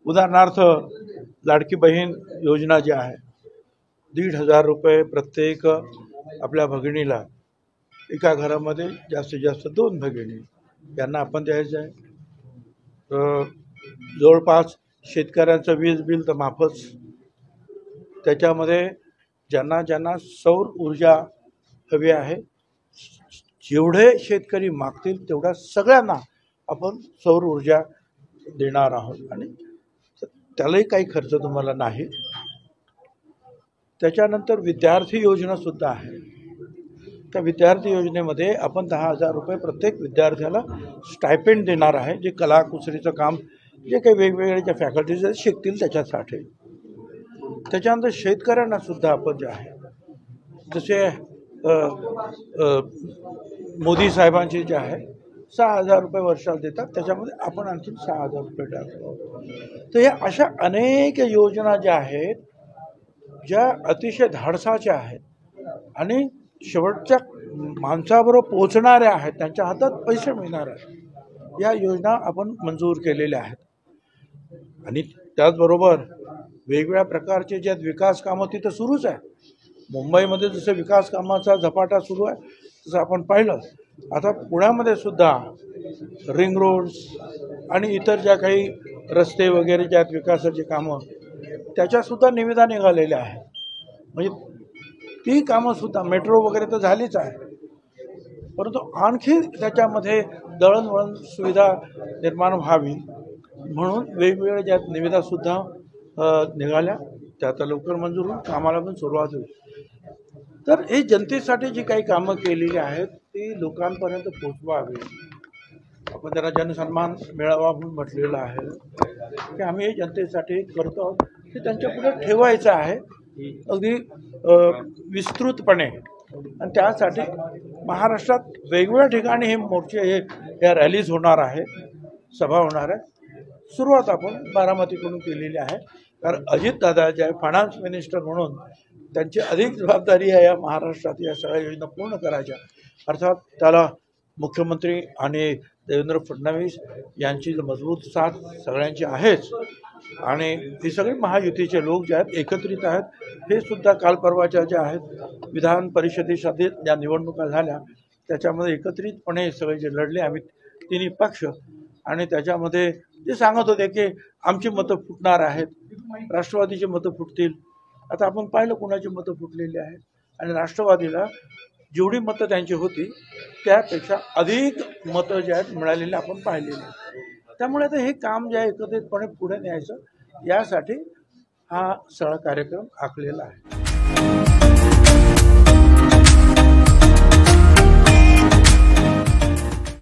उदाहरणार्थ लाडकी बहीण योजना जी आहे, 1,500 रुपये प्रत्येक आपल्या भगिनीला, एका घरामध्ये जास्तीत जास्त 2 भगिनी यांना आपण द्यायचं आहे. जवळपास शेतकऱ्यांचं वीज बिल तर माफच. त्याच्यामध्ये ज्यांना ज्यांना सौर ऊर्जा हवी आहे, जेवढे शेतकरी मागतील तेवढ्या सगळ्यांना आपण सौर ऊर्जा देणार आहोत आणि त्यालाही काही खर्च तुम्हाला नाही. त्याच्यानंतर विद्यार्थी योजनासुद्धा आहे. त्या विद्यार्थी योजनेमध्ये आपण 10,000 रुपये प्रत्येक विद्यार्थ्याला स्टायपेंड देणार आहे, जे कला कुसरीचं काम जे काही वेगवेगळे ज्या फॅकल्टीज शिकतील त्याच्यासाठी. त्याच्यानंतर शेतकऱ्यांना सुद्धा आपण जे आहे, जसे मोदी साहेबांचे जे आहे 6,000 रुपये वर्षाला देतात, त्याच्यामध्ये आपण आणखी 6,000 रुपये टाकतो. तर या अशा अनेक योजना ज्या आहेत, ज्या अतिशय धाडसाच्या आहेत आणि शेवटच्या माणसाबरोबर पोहोचणाऱ्या आहेत, त्यांच्या हातात पैसे मिळणार आहेत, या योजना आपण मंजूर केलेल्या आहेत. आणि त्याचबरोबर वेगवेगळ्या प्रकारचे ज्या विकास कामं तिथं सुरूच आहे. मुंबईमध्ये जसं विकास कामाचा झपाटा सुरू आहे तसं आपण पाहिलं, आता पुण्यामध्ये सुद्धा रिंग रोड्स आणि इतर ज्या काही रस्ते वगैरे ज्या विकासाची कामं त्याच्यासुद्धा निविदा निघालेल्या आहेत. म्हणजे ती कामंसुद्धा मेट्रो वगैरे तर झालीच आहे, परंतु आणखी त्याच्यामध्ये दळणवळण सुविधा निर्माण व्हावी म्हणून वेगवेगळ्या ज्या निविदासुद्धा निघाल्या, त्या आता लवकर मंजूर होऊन कामाला पण सुरुवात होईल. तर हे जनतेसाठी जी काही कामं केलेली आहेत ती लोकांपर्यंत पोचवावी. आपण त्यांना जनसन्मान मेळावा म्हणून म्हटलेलं आहे की आम्ही हे जनतेसाठी करतो आहोत, ते त्यांच्यापुढे ठेवायचं आहे अगदी विस्तृतपणे. आणि त्यासाठी महाराष्ट्रात वेगवेगळ्या ठिकाणी हे मोर्चे या रॅलीज होणार आहे, सभा होणार आहे. सुरुवात आपण बारामतीकडून केलेली आहे, कारण अजितदादा जे आहे फायनान्स मिनिस्टर म्हणून त्यांची अधिक जबाबदारी आहे या महाराष्ट्रात या सगळ्या योजना पूर्ण करायच्या. अर्थात त्याला मुख्यमंत्री आणि देवेंद्र फडणवीस यांची मजबूत साथ सगळ्यांची आहेच. आणि ही सगळी महायुतीचे लोक जे आहेत एकत्रित आहेत. हे सुद्धा काल परवाच्या ज्या आहेत विधान परिषदेसाठी ज्या निवडणुका झाल्या त्याच्यामध्ये एकत्रितपणे सगळे जे लढले आम्ही तिन्ही पक्ष, आणि त्याच्यामध्ये जे सांगत होते की आमची मतं फुटणार आहेत, राष्ट्रवादीची मतं फुटतील. आता आपण पाहिलं कोणाची मतं फुटलेली आहेत आणि राष्ट्रवादीला जेवढी मतं त्यांची होती त्यापेक्षा अधिक मतं जे आहेत मिळालेली आपण पाहिलेली आहेत. त्यामुळे आता हे काम जे आहे एकत्रितपणे पुढे न्यायचं यासाठी हा सगळा कार्यक्रम आखलेला आहे.